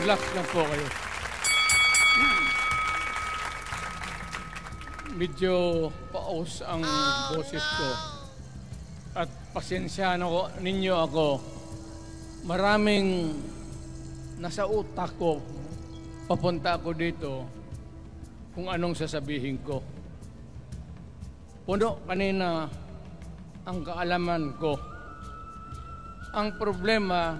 Relax lang po kayo. Medyo paus ang boses ko. At pasensyahan ninyo ako. Maraming nasa utak ko. Papunta ako dito kung anong sasabihin ko. Puno kanina ang kaalaman ko. Ang problema,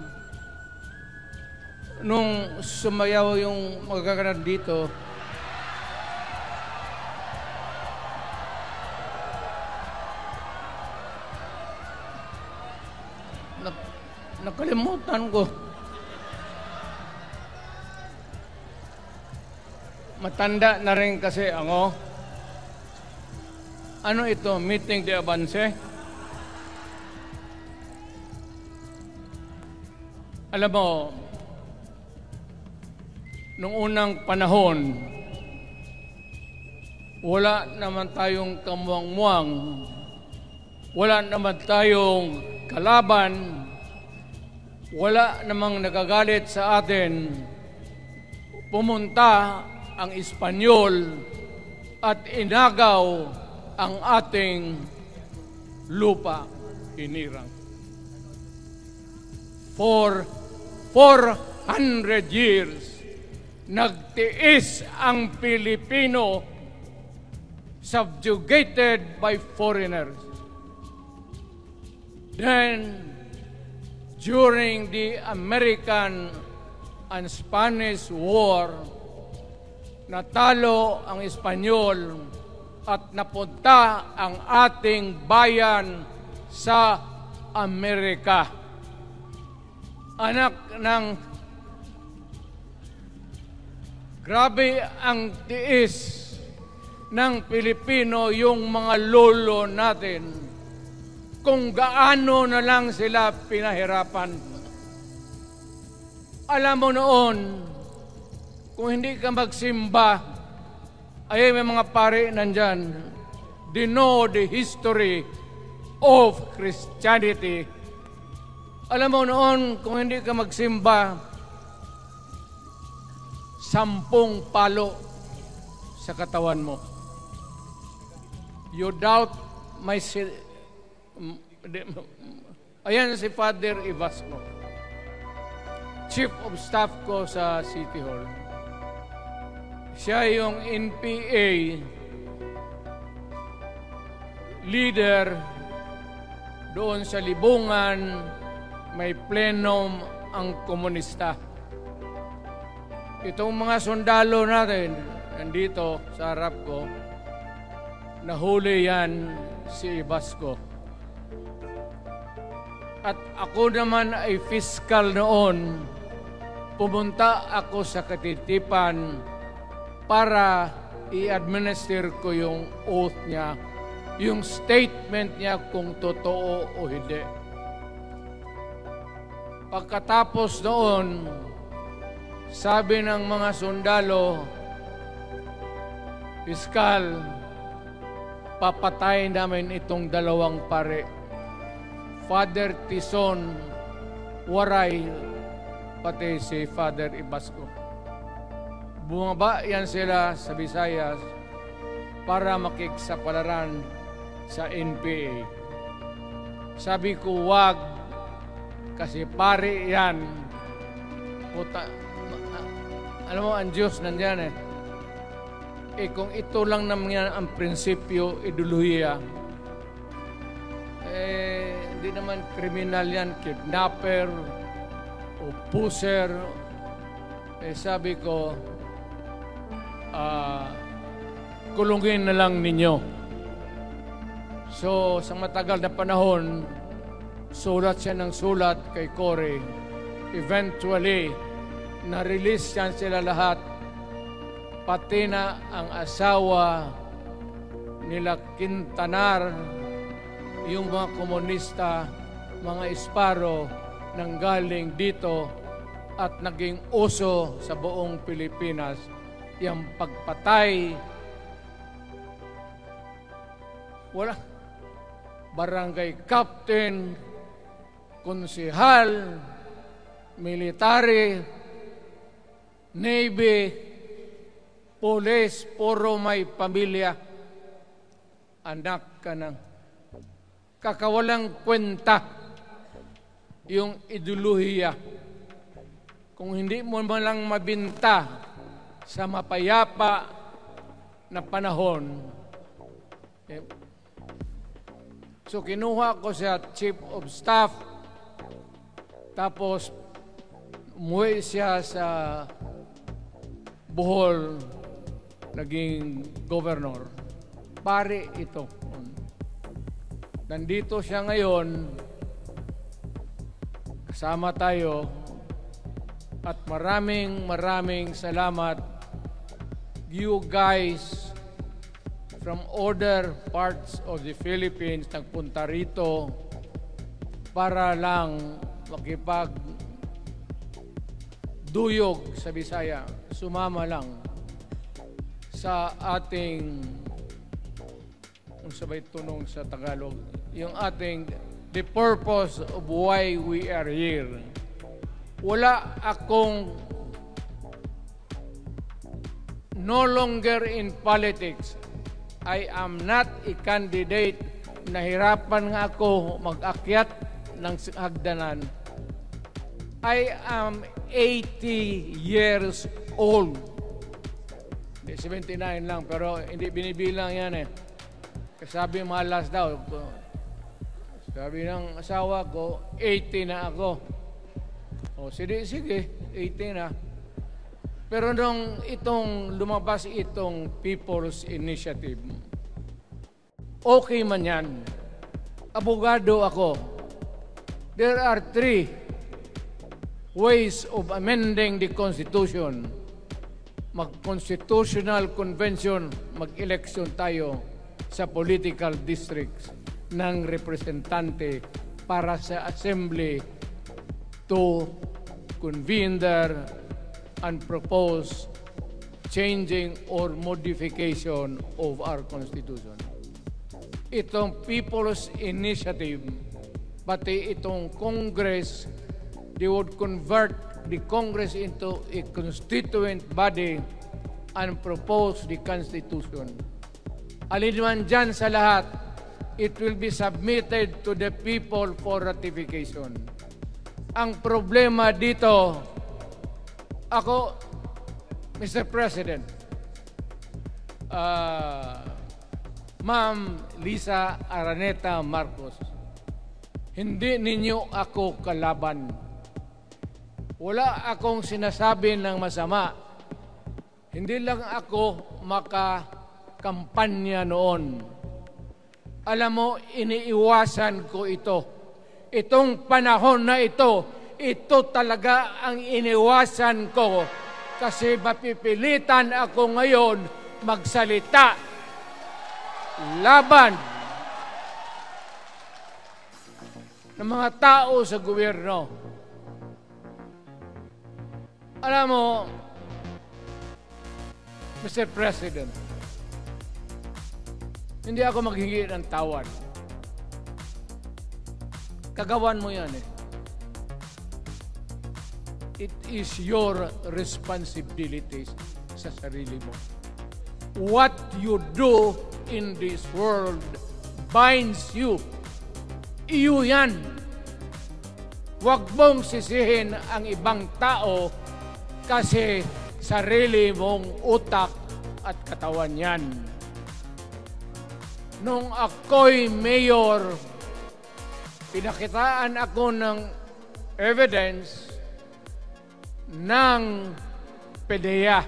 nung sumayaw yung magkakaroon dito, nakalimutan ko. Matanda na rin kasi ako. Ano ito? Meeting de avance? Alam mo, nung unang panahon, wala naman tayong kamuang-muang, wala naman tayong kalaban, wala namang nagagalit sa atin. Pumunta ang Espanyol at inagaw ang ating lupa, hinirang. For 400 years, nagtiis ang Pilipino, subjugated by foreigners. Then, during the American and Spanish War, natalo ang Espanyol at napunta ang ating bayan sa Amerika. Anak ng grabe ang tiis ng Pilipino, yung mga lolo natin, kung gaano na lang sila pinahirapan. Alam mo noon, kung hindi ka magsimba, ay may mga pare nandyan, they know the history of Christianity. Alam mo noon, kung hindi ka magsimba, 10 palo sa katawan mo. You doubt my... Ayan si Father Ibasco, Chief of Staff ko sa City Hall. Siya yung NPA leader doon sa Libungan, may plenum ang komunista. Itong mga sundalo natin, nandito sa harap ko, nahuli yan si Ibasco. At ako naman ay fiscal noon, pumunta ako sa Katitipan para i-administer ko yung oath niya, yung statement niya kung totoo o hindi. Pagkatapos noon, sabi ng mga sundalo, Piskal, papatay namin itong 2 pare. Father Tison, Waray, pati si Father Ibasco. Bumaba yan sila sa Visayas para makiksapalaran sa NPA. Sabi ko, wag, kasi pare yan. Puta, alam mo, ang Diyos nandyan eh. Kung ito lang naman yan ang prinsipyo, ideolohiya, hindi naman kriminal yan, kidnapper o puser. Sabi ko, kulungin na lang ninyo. So, sa matagal na panahon, sulat siya ng sulat kay Cory. Eventually, na-release yan sila lahat. Pati na ang asawa nila Quintanar, yung mga komunista, mga Esparo, nanggaling dito at naging uso sa buong Pilipinas. Yung pagpatay, wala, barangay captain, konsehal, military, Navy, Police, puro may pamilya. Anak ka ng kakawalang kwenta yung ideolohiya. Kung hindi mo man lang mabinta sa mapayapa na panahon. So kinuha ko siya Chief of Staff, tapos umuwi siya sa Bohol, naging governor. Pare ito. Nandito siya ngayon, kasama tayo, at maraming salamat you guys from other parts of the Philippines nagpunta rito para lang makipagduyog sa Bisaya. Sumama lang sa ating, kung sabay tunong sa Tagalog, yung ating the purpose of why we are here. Wala akong no longer in politics. I am not a candidate. Nahirapan nga ako mag-akyat ng hagdanan. I am 80 years old. 79 lang, pero hindi binibilang yan eh. Sabi malas daw. Sabi ng asawa ko, 80 na ako. O sige, 80 na. Pero nung lumabas itong People's Initiative, okay man yan. Abogado ako. There are 3 ways of amending the Constitution. Mag-constitutional convention, mag-election tayo sa political districts ng representante para sa assembly to convene there and propose changing or modification of our Constitution. Itong People's Initiative, pati itong Congress, they would convert the Congress into a constituent body and propose the Constitution. Alin man dyan sa lahat, it will be submitted to the people for ratification. Ang problema dito, ako, Mr. President, Ma'am Lisa Araneta Marcos, hindi ninyo ako kalaban. Wala akong sinasabi ng masama. Hindi lang ako makakampanya noon. Alam mo, iniiwasan ko ito. Itong panahon na ito talaga ang iniwasan ko kasi mapipilitan ako ngayon magsalita laban ng mga tao sa gobyerno. Alam mo, Mr. President, hindi ako maghingi ng tawad. Kagawan mo yan eh. It is your responsibility sa sarili mo. What you do in this world binds you. Iyo yan. Huwag mong sisihin ang ibang tao kasi sarili mong utak at katawan yan. Nung ako'y mayor, pinakitaan ako ng evidence ng PDEA.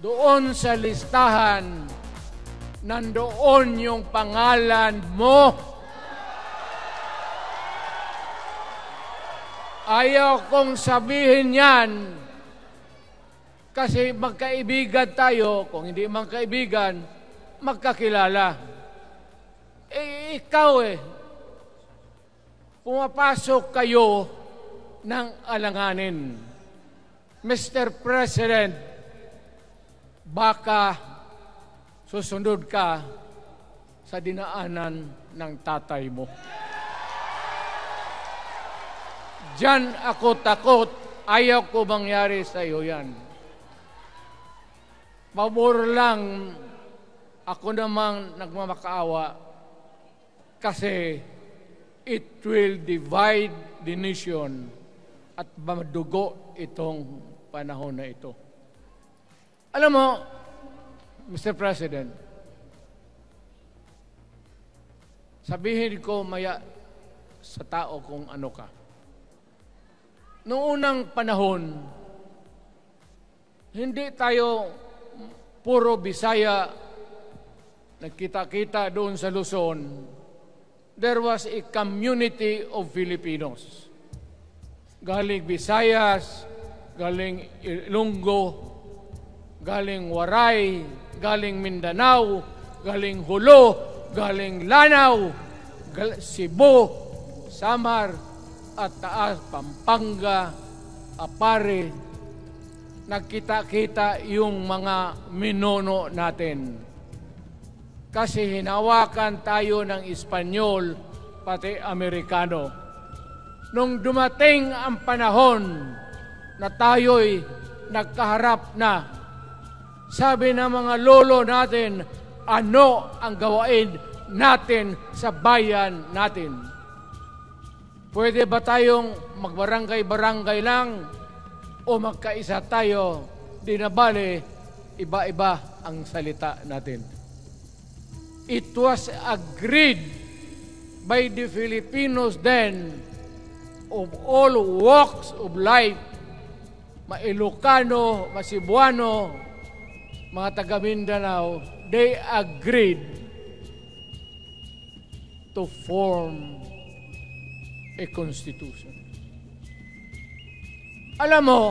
Doon sa listahan, nandoon yung pangalan mo. Ayaw kong sabihin yan kasi magkaibigan tayo. Kung hindi magkaibigan, magkakilala. Ikaw pumapasok kayo ng alanganin. Mr. President, baka susunod ka sa dinaanan ng tatay mo. Diyan ako takot Ayaw ko mangyari sa iyo yan. Pabor lang, ako namang nagmamakaawa kasi it will divide the nation at madugo itong panahon na ito. Alam mo, Mr. President, sabihin ko maya sa tao kung ano ka. Noong unang panahon, hindi tayo puro Bisaya nagkita-kita doon sa Luzon. There was a community of Filipinos. Galing Visayas, galing Ilonggo, galing Waray, galing Mindanao, galing Hulo, galing Lanao, Cebu, Samar, at Taas, Pampanga, Apare. Nagkita-kita yung mga minono natin. Kasi hinawakan tayo ng Espanyol, pati Amerikano. Nung dumating ang panahon na tayo'y nagkaharap na, sabi ng mga lolo natin, ano ang gawain natin sa bayan natin? Pwede ba tayong magbarangay-barangay lang o magkaisa tayo? Di na bale, iba-iba ang salita natin. It was agreed by the Filipinos then of all walks of life, Ma-Ilocano, Ma-Cebuano, mga taga Mindanao, they agreed to form a constitution. Alam mo,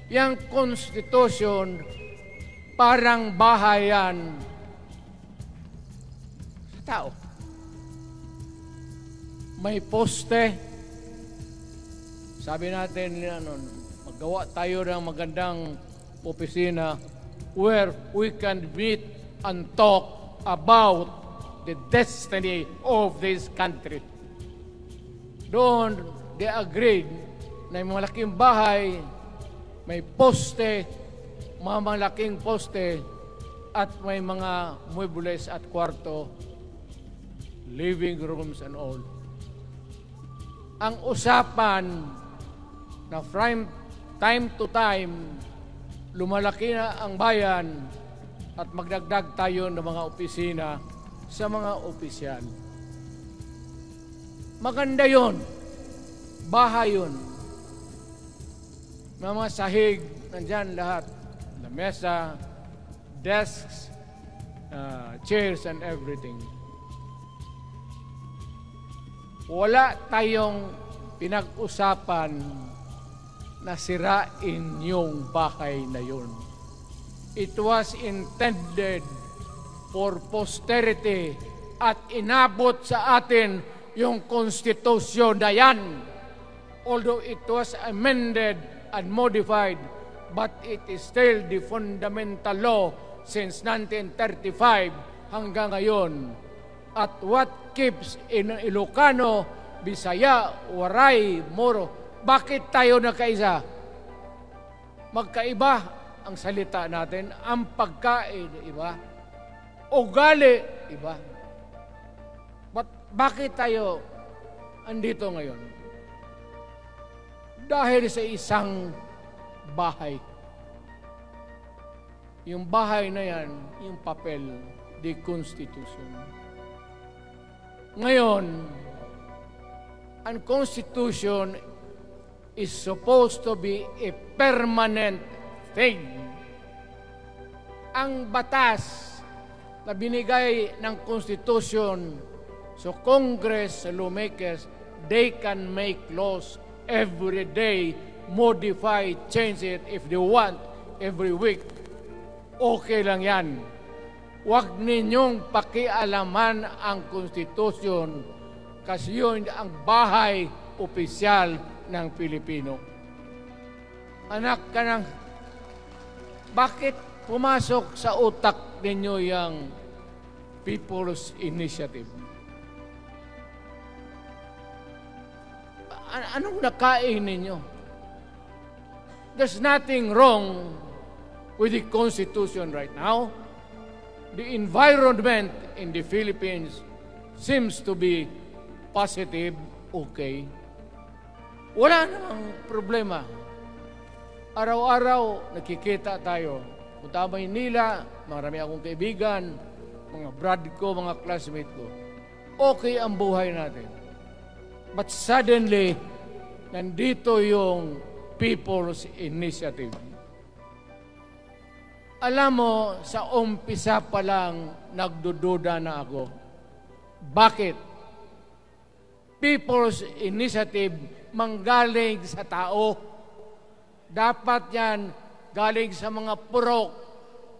yung constitution parang bahayan sa tao. May poste. Sabi natin, maggawa tayo ng magandang opisina where we can meet and talk about the destiny of this country. Doon, they agreed na may malaking bahay, may poste, mga malaking poste, at may mga muebles at kwarto, living rooms and all. Ang usapan na from time to time, lumalaki na ang bayan at magdagdag tayo ng mga opisina sa mga opisyal. Maganda yun. Bahay yun. Mga sahig, nandyan lahat. Lamesa, desks, chairs and everything. Wala tayong pinag-usapan na sirain yung bahay na yun. It was intended for posterity at inabot sa atin yung konstitusyon na yan. Although it was amended and modified, but it is still the fundamental law since 1935 hanggang ngayon. At what keeps in Ilocano, Bisaya, Waray, Moro, bakit tayo nagkaisa? Magkaiba ang salita natin, ang pagkain, iba. Ugali, iba. Bakit tayo andito ngayon? Dahil sa isang bahay. Yung bahay na yan, yung papel, the Constitution. Ngayon, ang Constitution is supposed to be a permanent thing. Ang batas na binigay ng Constitution, so Congress, lawmakers, they can make laws every day, modify, change it if they want, every week. Okay lang yan. Huwag ninyong pakialaman ang Constitution kasi yun ang bahay opisyal ng Pilipino. Anak ka ng... Bakit pumasok sa utak ninyo yung People's Initiative? Anong nakain ninyo? there's nothing wrong with the Constitution right now. The environment in the Philippines seems to be positive, okay. Wala namang problema. Araw-araw, nakikita tayo. Punta Maynila, marami akong kaibigan, mga brad ko, mga classmate ko. Okay ang buhay natin. But suddenly, nandito yung People's Initiative. Alam mo, sa umpisa pa lang, nagdududa na ako. Bakit? People's Initiative manggaling sa tao. Dapat yan galing sa mga purok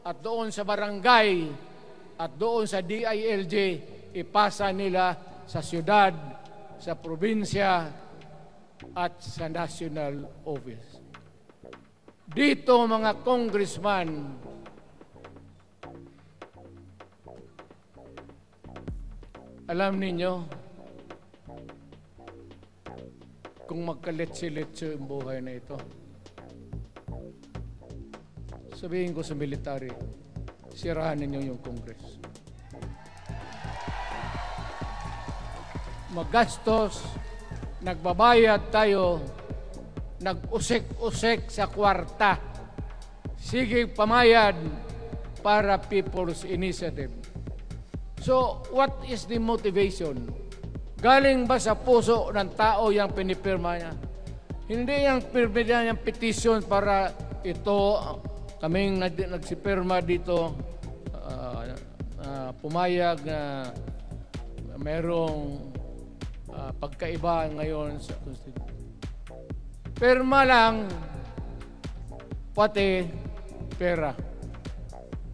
at doon sa barangay at doon sa DILG, ipasa nila sa syudad, sa probinsya at sa national office. Dito mga congressman, alam ninyo, kung magkaletse-letse ang buhay na ito, sabihin ko sa military, sirahan ninyo yung Congress. Magastos, nagbabayad tayo, nag-usek-usek sa kwarta. Sige pamayad para People's Initiative. So, what is the motivation? Galing ba sa puso ng tao yung pinipirma niya? Hindi yung pirma yung petition para ito, kaming nagsipirma dito, pumayag na merong pagkaiba ngayon sa Constitution. Pirma lang, pati pera.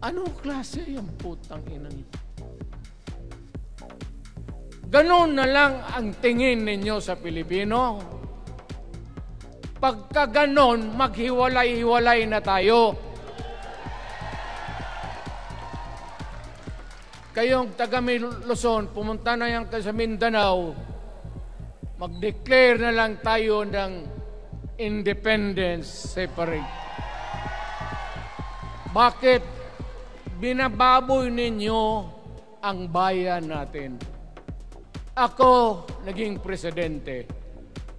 Anong klase yung putang ina niyo? Ganon na lang ang tingin ninyo sa Pilipino. Pagka ganon, maghiwalay-hiwalay na tayo. Kayong taga Luzon, pumunta na yan sa Mindanao, mag-declare na lang tayo ng independence separate. Bakit? Binababoy ninyo ang bayan natin. Ako naging presidente.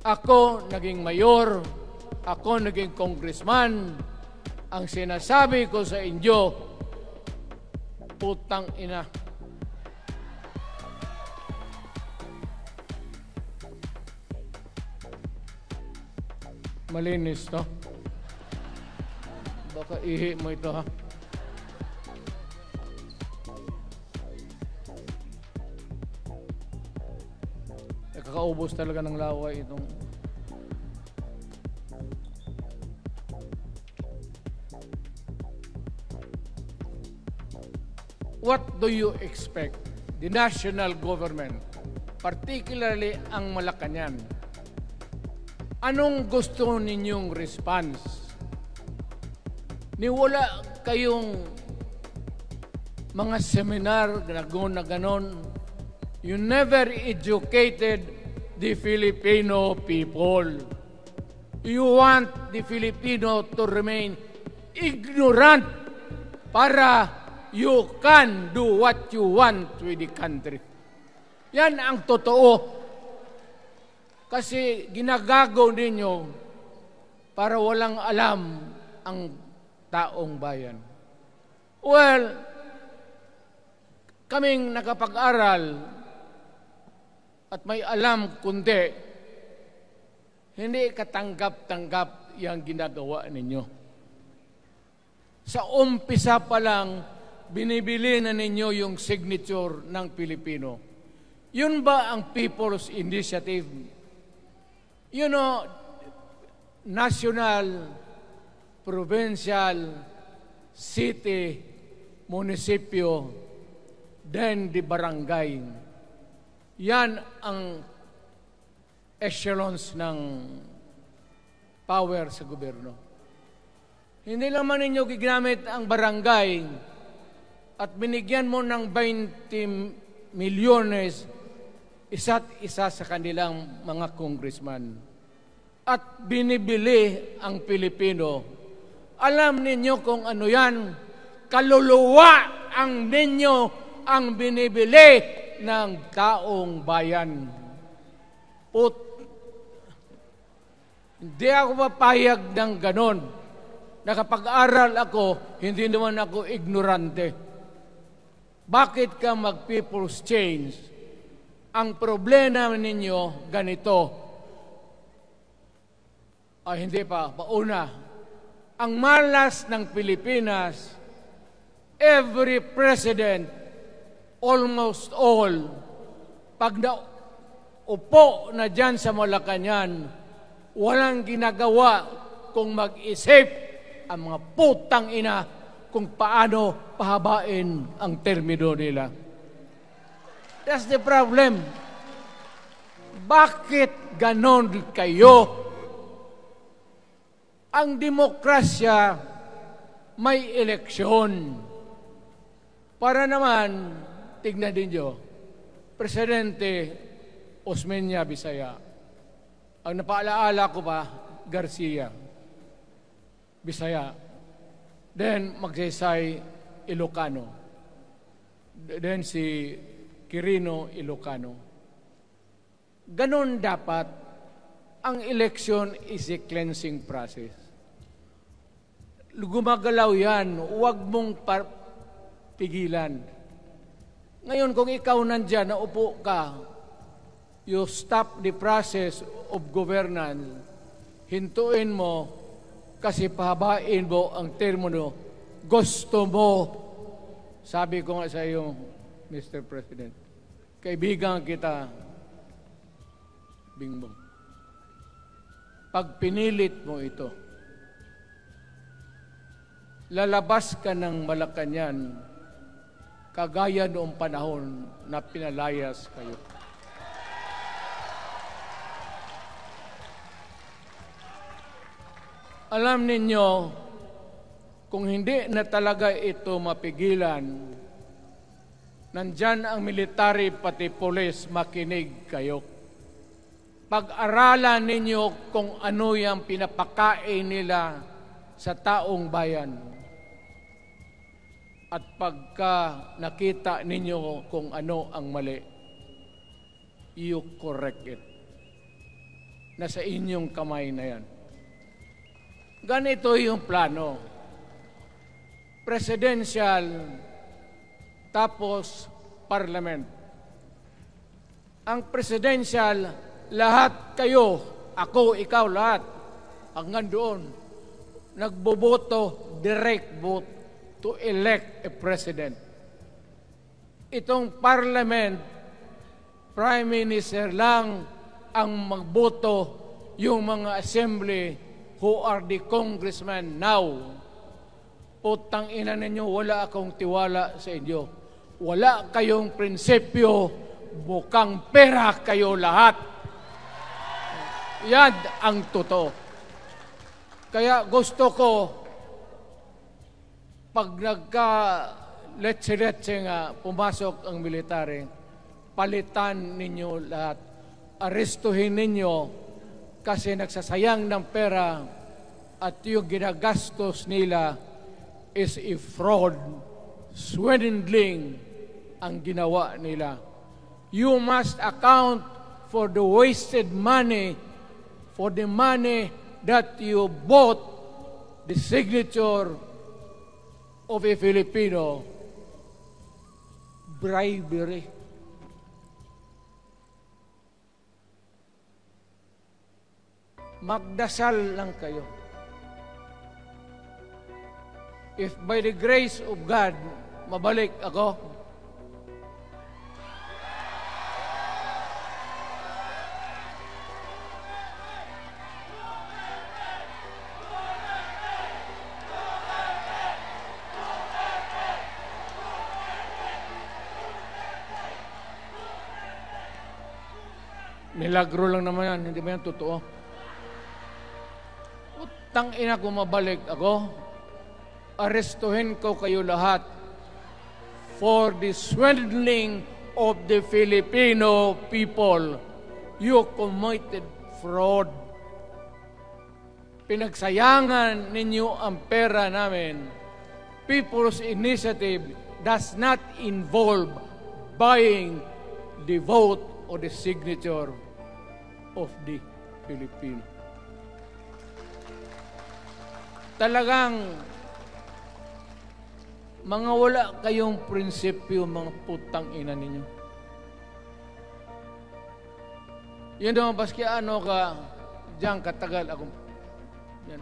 Ako naging mayor. Ako naging congressman. Ang sinasabi ko sa inyo, putang ina. Malinis to. Baka ihi mo ito ha. Nakakaubos talaga ng laway itong what do you expect the national government, particularly ang Malacanang? Anong gusto ninyong response? Niwala kayong mga seminar na ganon. You never educated the Filipino people. You want the Filipino to remain ignorant para you can do what you want with the country. Yan ang totoo. Kasi ginagago ninyo para walang alam ang taong bayan. Well, kaming nakapag-aral at may alam kundi, hindi katanggap-tanggap yung ginagawa ninyo. Sa umpisa pa lang, binibili na ninyo yung signature ng Pilipino. Yun ba ang People's Initiative? You know, national, provincial, city, munisipyo, then the barangay. Yan ang echelons ng power sa gobyerno. Hindi naman ninyo gigamit ang barangay at binigyan mo ng 20 milyones isa't isa sa kanilang mga congressman. at binibili ang Pilipino. Alam ninyo kung ano yan? Kaluluwa ang ninyo ang binibili ng taong bayan. Hindi ako mapayag ng ganon. Nakapag-aral ako, hindi naman ako ignorante. Bakit ka mag-people's change? Ang problema ninyo, ganito. Hindi pa, pauna. Ang malas ng Pilipinas, every president, almost all, pag naupo na dyan sa Malacanang, walang ginagawa kung mag-isip ang mga putang ina kung paano pahabain ang termino nila. That's the problem. Bakit ganon kayo? Ang demokrasya may eleksyon. Para naman, tignan ninyo, Presidente Osmeña Bisaya. Ang napaalaala ko pa, Garcia Bisaya. Then, Magsaysay Ilocano. Then, si Quirino Ilocano. Ganon dapat. Ang election is a cleansing process. Gumagalaw yan. Huwag mong pigilan. Ngayon, kung ikaw nandyan, naupo ka, you stop the process of governance, hintuin mo, kasi pahabain mo ang termino, gusto mo. Sabi ko nga sa iyo, Mr. President, kaibigan kita, Bingbong. Pag pinilit mo ito, lalabas ka ng Malacanang kagaya noong panahon na pinalayas kayo. Alam ninyo, kung hindi na talaga ito mapigilan, nandyan ang military pati police, makinig kayo. Pag-aralan ninyo kung ano yung pinapakain nila sa taong bayan. At pagka nakita ninyo kung ano ang mali, you correct it. Nasa inyong kamay na yan. Ganito yung plano. Presidential, tapos parliament. Ang presidential, lahat kayo, ako, ikaw, lahat, hanggang doon, nagboboto, direct vote to elect a president. Itong parliament, prime minister lang ang magboto, yung mga assembly who are the congressmen now. Putang ina ninyo, wala akong tiwala sa inyo. Wala kayong prinsipyo, bukang pera kayo lahat. Yan ang totoo. Kaya gusto ko, pag nagka-letse-letse nga, pumasok ang military, palitan ninyo lahat. Arestuhin ninyo kasi nagsasayang ng pera at yung ginagastos nila is a fraud, swindling ang ginawa nila. You must account for the wasted money, for the money that you bought the signature of a Filipino. Bribery. Magdasal lang kayo. If by the grace of God, mabalik ako, milagro lang naman yan, hindi ba yan totoo? Utang ina ko, mabalik ako, arestuhin ko kayo lahat for the swindling of the Filipino people. You committed fraud. pinagsayangan ninyo ang pera namin. People's Initiative does not involve buying the vote or the signature of the Filipino. Talagang mga wala kayong prinsipyo, mga putang ina ninyo. Yun naman, baski ano ka, diyan katagal ako. Yan.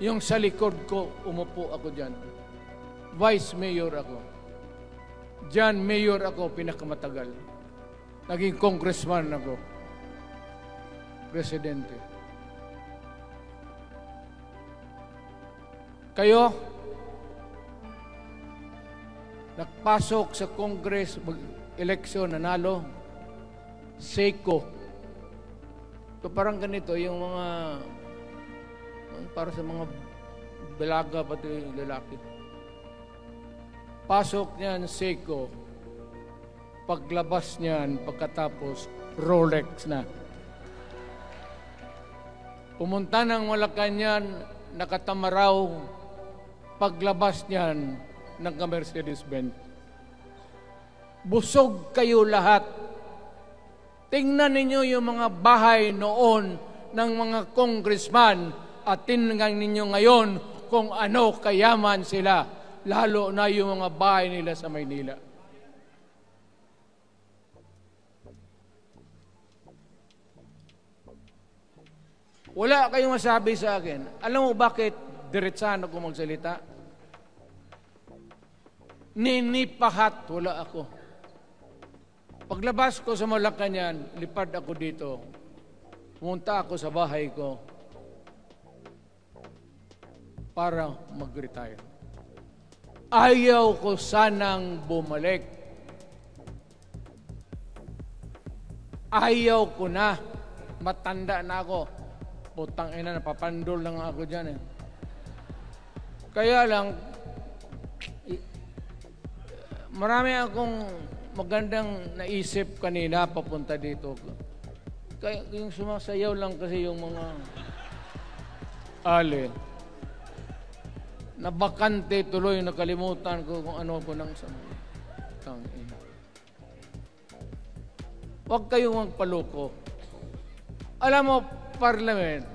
Yung sa likod ko, umupo ako diyan. Vice Mayor ako. Diyan, Mayor ako, pinakamatagal. Naging congressman ako. Presidente. Kayo, nagpasok sa Congress, eleksyon, nanalo, Seiko. So parang ganito, yung mga, para sa mga balaga, pati lalaki. Pasok niyan, Seiko. Paglabas niyan, pagkatapos, Rolex na. Pumunta ng Malacanang, nakatamaraw, paglabas niyan, nagka-Mercedes-Benz. Busog kayo lahat. Tingnan ninyo yung mga bahay noon ng mga congressman at tingnan ninyo ngayon kung ano kayaman sila, lalo na yung mga bahay nila sa Maynila. Wala kayong masabi sa akin. Alam mo bakit diretsahan ako magsalita? Ninipahat, wala ako. Paglabas ko sa Malacanang, lipad ako dito. Pumunta ako sa bahay ko para mag-retire. Ayaw ko sanang bumalik. Ayaw ko na. Matanda na ako. Putang ina, napapandol lang ako dyan eh. Kaya lang, marami akong magandang naisip kanina papunta dito. Kaya yung sumasayaw lang kasi yung mga alin. Nabakante tuloy, nakalimutan ko kung ano ko nang ina. Huwag kayong magpaloko. Alam mo, Parliament,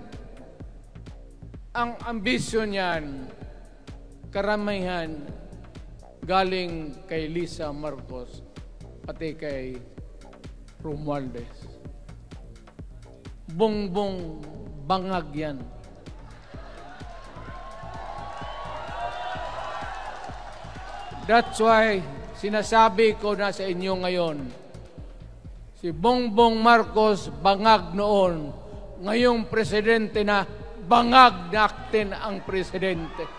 ang ambisyon niyan, karamihan galing kay Lisa Marcos, pati kay Romualdez. Bongbong bangag yan. That's why sinasabi ko na sa inyo ngayon, si Bongbong Marcos bangag noon, ngayong presidente na, bangag natin ang presidente.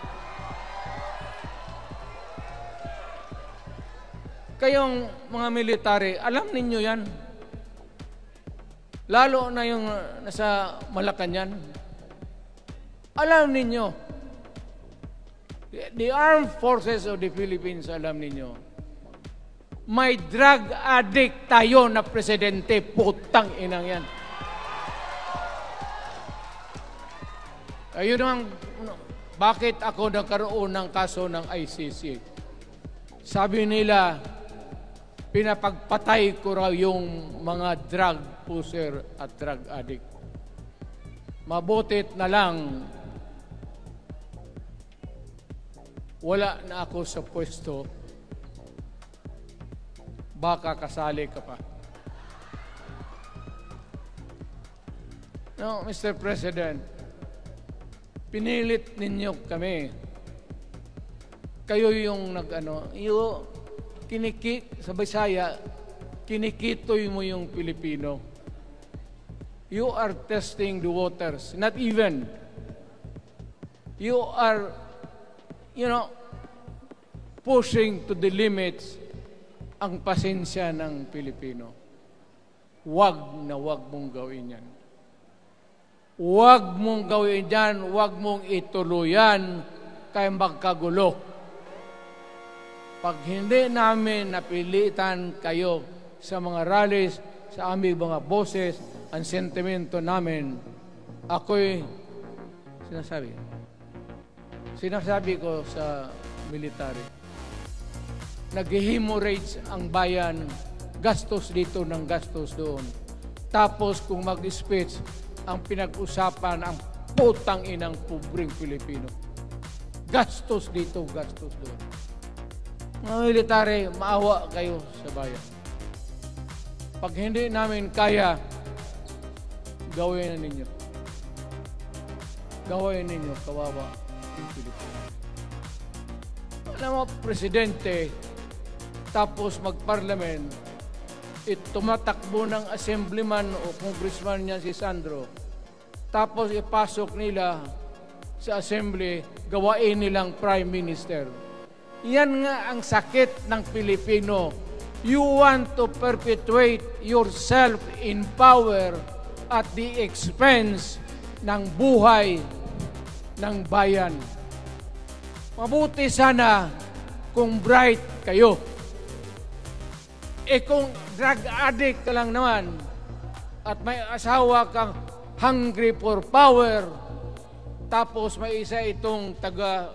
Kayong mga military, alam ninyo yan. Lalo na yung nasa Malacanang. Alam ninyo. The Armed Forces of the Philippines, alam ninyo. May drug addict tayo na presidente. Putang inang yan. Ayun ang bakit ako nagkaroon ng kaso ng ICC. Sabi nila, pinapagpatay ko raw yung mga drug user at drug addict. Mabutit na lang, wala na ako sa pwesto, baka kasali ka pa. No, Mr. President, pinilit ninyo kami. Kayo yung sa Bisaya, kinikitoy mo yung Pilipino. You are testing the waters. Not even. You are, pushing to the limits ang pasensya ng Pilipino. Wag na wag mong gawin yan. Huwag mong gawin yan, huwag mong ituluyan kaya magkagulo. Pag hindi namin napilitan kayo sa mga rallies, sa aming mga boses, ang sentimento namin, ako'y Sinasabi. Sinasabi ko sa military. Nag-hemorrhage ang bayan, gastos dito ng gastos doon. Tapos kung mag-speech, ang pinag-usapan ang putang inang pobreng Pilipino. Gastos dito, gastos doon. Mga military, maawa kayo sa bayan. Pag hindi namin kaya, gawin na ninyo. Gawin ninyo, kawawa yung Pilipino. Alam mo, presidente, tapos mag-parliament, tumatakbo ng assemblyman o congressman niya si Sandro, tapos ipasok nila sa assembly, gawain nilang prime minister. Yan nga ang sakit ng Pilipino. You want to perpetuate yourself in power at the expense ng buhay ng bayan. Mabuti sana kung bright kayo. Kung drug addict ka lang naman at may asawa kang hungry for power, tapos may isa itong taga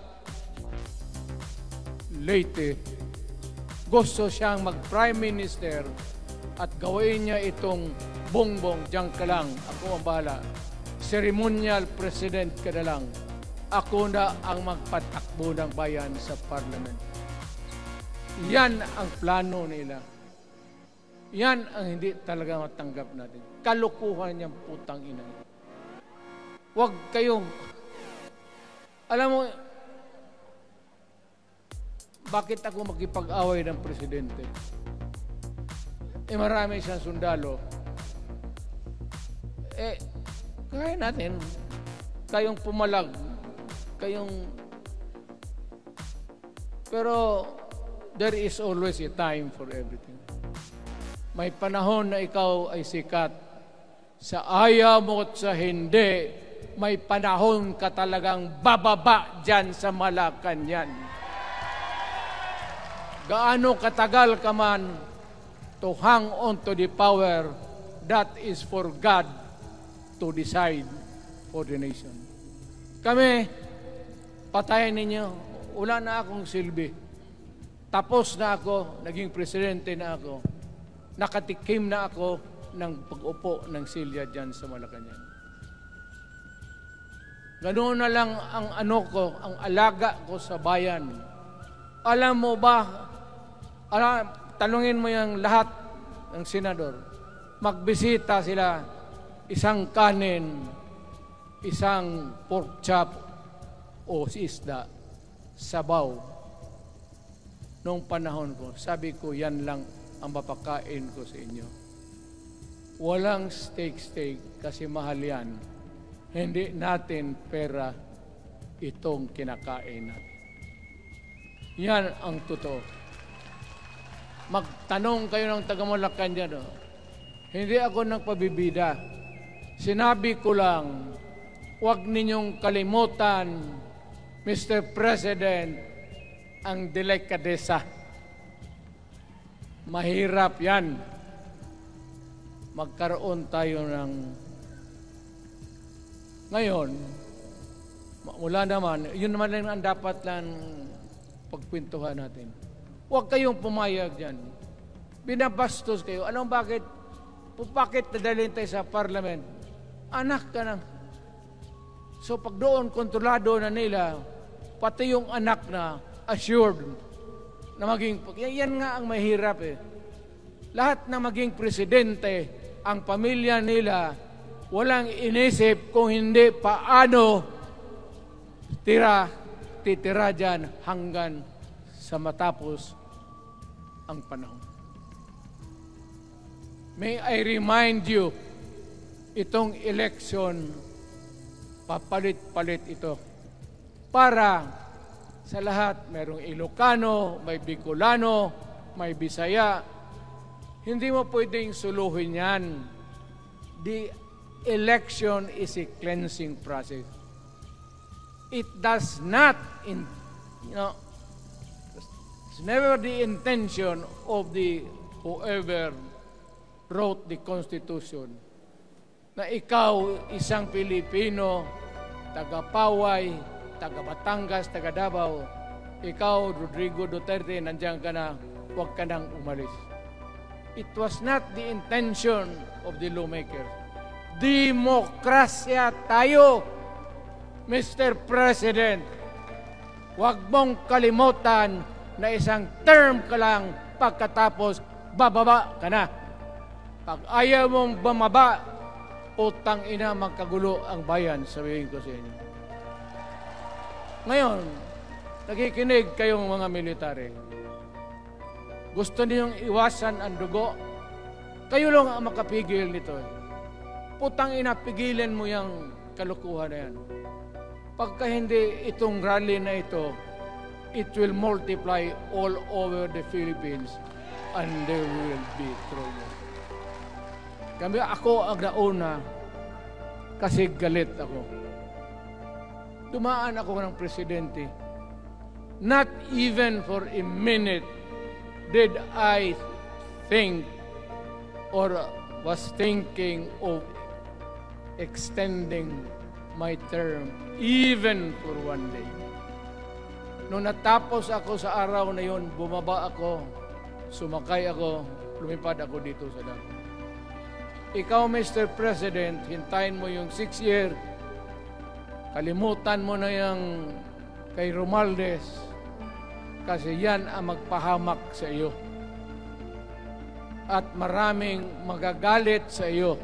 Leyte, gusto siyang mag-prime minister at gawin niya itong bongbong, diyan ka lang, ako ang bahala. Ceremonial president ka na lang. Ako na ang magpatakbo ng bayan sa parliament. Yan ang plano nila. Yan ang hindi talaga matanggap natin. Kalukuhan niyang putang ina. Huwag kayong, alam mo, bakit ako makipag-away ng presidente? Marami siyang sundalo. Kaya natin, kayong pumalag, pero there is always a time for everything. May panahon na ikaw ay sikat. Sa ayaw mo at sa hindi, may panahon ka talagang bababa dyan sa Malacanang. Gaano katagal ka man to hang on to the power, that is for God to decide for the nation. Kami, patayin ninyo, wala na akong silbi. Tapos na ako, naging presidente na ako. Nakatikim na ako ng pag-upo ng silya dyan sa Malacanang. Ganoon na lang ang ang alaga ko sa bayan. Alam mo ba, tanungin mo yung lahat ng senador, magbisita sila, isang kanin, isang pork chop o isda, sabaw. Noong panahon ko, sabi ko, yan lang ang mapakain ko sa inyo. Walang steak kasi mahal yan. Hindi natin pera itong kinakain natin. Yan ang totoo. Magtanong kayo ng taga-Malacanang. Hindi ako nagpabibida. Sinabi ko lang, huwag ninyong kalimutan, Mr. President, ang delikadesa. Mahirap yan. Magkaroon tayo ng... Ngayon, mula naman, yun naman lang ang dapat lang pagkwentuhan natin. Huwag kayong pumayag dyan. Binabastos kayo. Anong bakit? Bakit nadalhin tayo sa parliament? Anak ka na. So pag doon, kontrolado na nila, pati yung anak na assured na maging... Yan nga ang mahirap eh. Lahat na maging presidente, ang pamilya nila, walang inisip kung hindi paano titira dyan hanggang sa matapos ang panahon. May I remind you, itong election, papalit-palit ito. Para sa lahat, mayroong Ilocano, may Bicolano, may Bisaya. Hindi mo pwedeng suluhin yan. The election is a cleansing process. It does not, it's never the intention of whoever wrote the Constitution na ikaw, isang Pilipino, taga Paway, taga Batangas, taga Davao, ikaw, Rodrigo Duterte, nandiyan ka na, huwag ka nang umalis. It was not the intention of the lawmakers. Demokrasya tayo, Mr. President. Huwag mong kalimutan na isang term ka lang pagkatapos bababa ka na. Pag ayaw mong bumaba, utang ina magkagulo ang bayan, sabihin ko sa inyo. Ngayon, nakikinig kayong mga military. Gusto niyong iwasan ang dugo? Kayo lang ang makapigil nito. Putang ina, pigilan mo yung kalukuhan na yan. Pagka hindi itong rally na ito, it will multiply all over the Philippines and there will be trouble. Kami, ako ang nauna kasi galit ako. Dumaan ako ng presidente. Not even for a minute did I think or was thinking of extending my term even for one day. Nung natapos ako sa araw na yon, bumaba ako, sumakay ako, lumipad ako dito sa dagat. Ikaw, Mr. President, hintayin mo yung 6 year, kalimutan mo na yung kay Romualdez, kasi yan ang magpahamak sa iyo. At maraming magagalit sa iyo,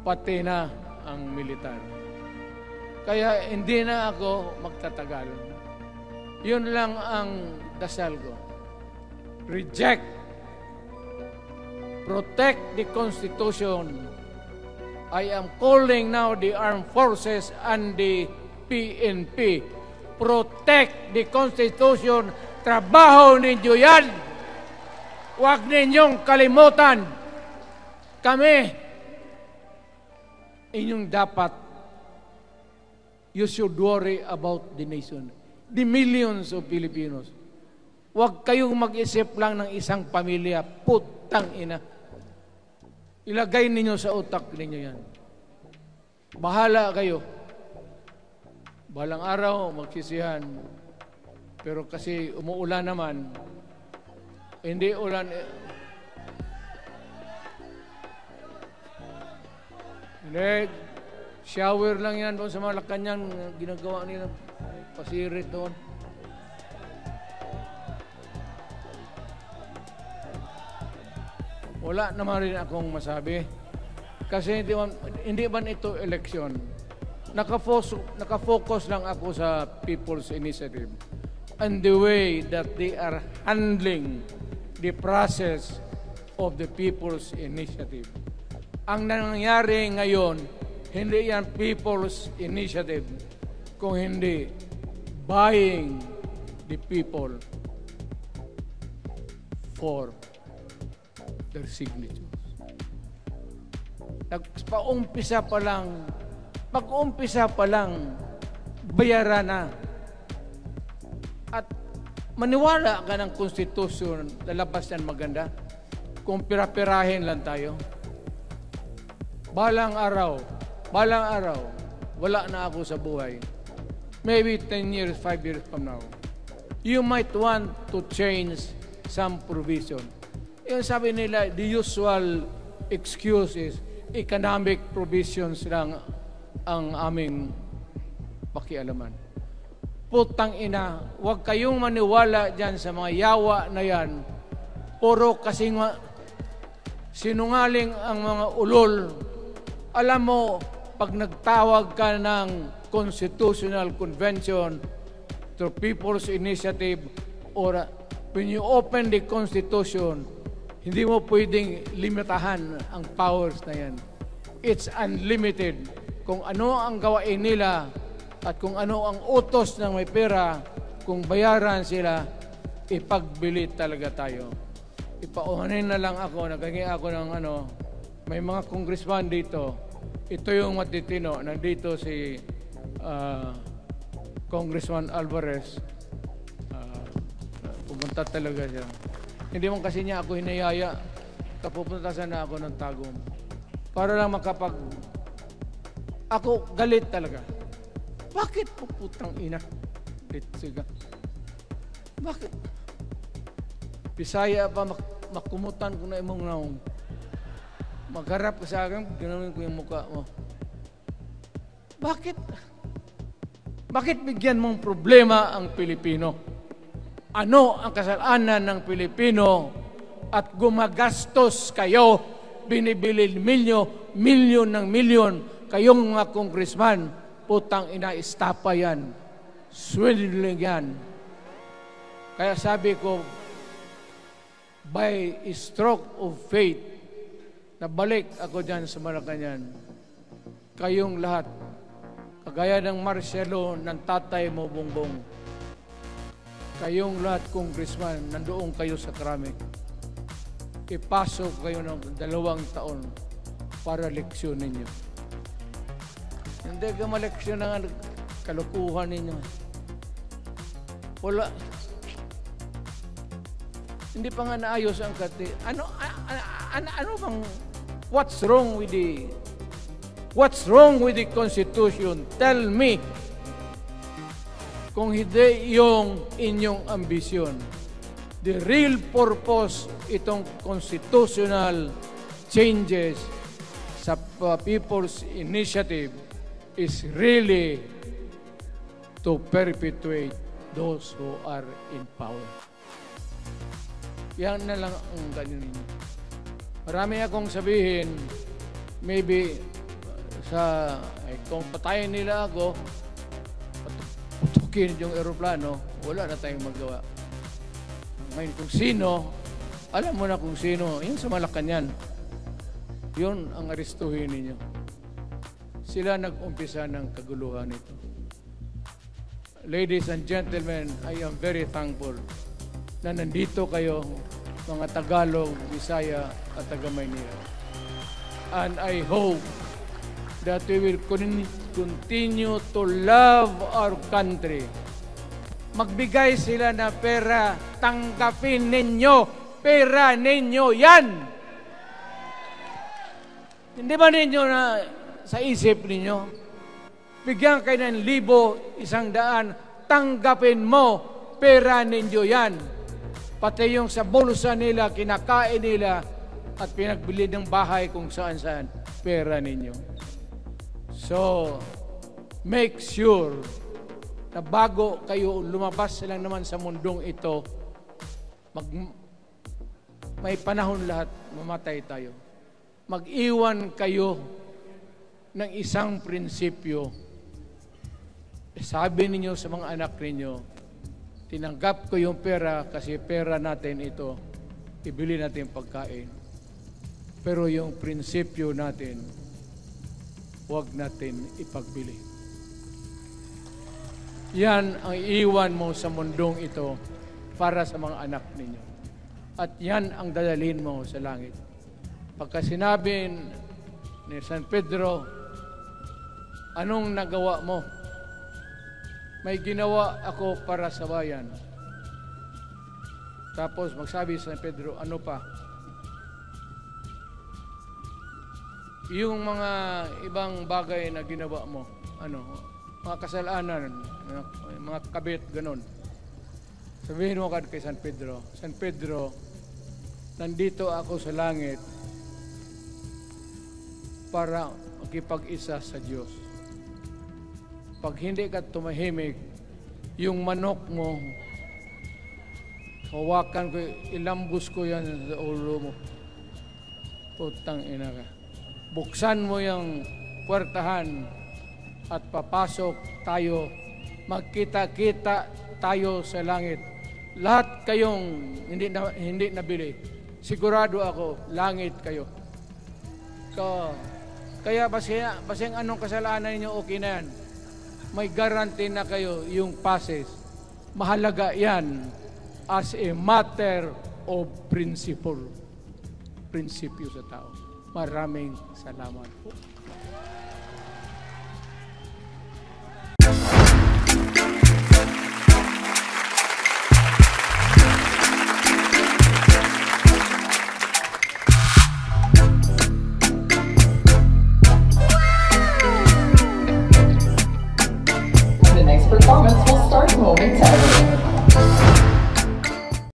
pati na ang militar. Kaya hindi na ako magtatagal. Yun lang ang dasal ko. Reject. Protect the Constitution. I am calling now the armed forces and the PNP. Protect the Constitution. Trabaho ninyo yan. Huwag ninyong kalimutan. Kami, inyong dapat, you should worry about the nation. The millions of Filipinos. Huwag kayong mag-isip lang ng isang pamilya. Putang ina. Ilagay ninyo sa utak ninyo yan. Bahala kayo. Balang araw, magsisihan. Pero kasi umuulan naman, hindi ulan. Hindi, shower lang yan doon sa Malacanang, ginagawa nila, pasirit doon. Wala naman rin akong masabi. Kasi hindi man ito eleksyon. Nakafocus lang ako sa People's Initiative and the way that they are handling the process of the People's Initiative. Ang nangyayari ngayon, hindi yan People's Initiative, kung hindi buying the people for their signatures. Pag-umpisa pa lang, bayaran na. At maniwala ka ng konstitusyon, lalabas yan maganda. Kung pira-pirahin lang tayo. Balang araw, wala na ako sa buhay. Maybe 10 years, 5 years from now. You might want to change some provision. Yung sabi nila, the usual excuse is economic provisions lang ang aming pakialaman. Putang ina, huwag kayong maniwala dyan sa mga yawa na yan. Puro kasing sinungaling ang mga ulol. Alam mo, pag nagtawag ka ng Constitutional Convention through People's Initiative or when you open the Constitution, hindi mo pwedeng limitahan ang powers na yan. It's unlimited. Kung ano ang gawain nila at kung ano ang utos ng may pera, kung bayaran sila, ipagbili talaga tayo. Ipauhanin na lang ako, nagkangi ako ng may mga congressman dito. Ito yung matitino. Nandito si Congressman Alvarez. Pumunta talaga siya. Hindi mo kasi niya ako hinayaya. Kapupunta sana ako ng Tagum. Para lang ako galit talaga. Bakit po putang ina? Sige. Bakit? Bisaya pa makumutan ko na imong naong. Magharap ka sa akin, ginawa ko yung mukha mo. Bakit? Bakit bigyan mong problema ang Pilipino? Ano ang kasalanan ng Pilipino at gumagastos kayo, binibili milyon ng milyon, kayong mga congressman, putang ina, istapa yan. Swindling yan. Kaya sabi ko, by a stroke of fate, nabalik ako dyan sa Malacanang. Kayong lahat, kagaya ng Marcelo, ng tatay mo, Bongbong. Kayong lahat, congressman, nandoon kayo sa Krame. Ipasok kayo ng 2 taon para leksyon ninyo. Hindi ka maleksyon ng kalukuhan ninyo. Wala. Hindi pa nga naayos ang kati. Ano bang, what's wrong with the Constitution? Tell me. Kung hindi yung inyong ambisyon. The real purpose itong constitutional changes sa People's Initiative is really to perpetuate those who are in power. Yan na lang ang ganyan ninyo. Marami akong sabihin, maybe kung patayin nila ako, putukin yung aeroplano, wala na tayong magawa. Ngayon kung sino, alam mo na kung sino, yung sa Malacanang, yun ang aristuhin ninyo. Sila nag-umpisa ng kaguluhan ito. Ladies and gentlemen, I am very thankful na nandito kayo, mga Tagalog, Bisaya at taga-Maynila. And I hope that we will continue to love our country. Magbigay sila na pera, tanggapin ninyo, pera ninyo yan. Hindi ba ninyo na sa isip ninyo? Bigyan kayo ng 1,100, tanggapin mo, pera ninyo yan. Pati yung sa bulsa nila, kinakain nila, at pinagbili ng bahay kung saan-saan, pera ninyo. So, make sure na bago kayo lumabas lang naman sa mundong ito, may panahon lahat, mamatay tayo. Mag-iwan kayo ng isang prinsipyo. Sabi ninyo sa mga anak ninyo, tinanggap ko yung pera kasi pera natin ito, ibili natin pagkain. Pero yung prinsipyo natin, huwag natin ipagbili. Yan ang iiwan mo sa mundong ito para sa mga anak ninyo. At yan ang dadalhin mo sa langit. Pagka sinabi ni San Pedro, anong nagawa mo? May ginawa ako para sa bayan. Tapos magsabi San Pedro, ano pa? Yung mga ibang bagay na ginawa mo, mga kasalanan, mga kabit, ganun. Sabihin mo kay San Pedro, San Pedro, nandito ako sa langit para makipag-isa sa Diyos. Pag hindi ka tumahimik, yung manok mo, hawakan ko, ilambus ko yan sa ulo mo. Putang ina ka. Buksan mo yung puwertahan at papasok tayo, magkita-kita tayo sa langit. Lahat kayong hindi nabili, sigurado ako, langit kayo. Kaya basing anong kasalanan niyo, okay na yan. May guarantee na kayo yung passes. Mahalaga yan as a matter of principle. Prinsipyo sa tao. Maraming salamat po. performance will start momentarily.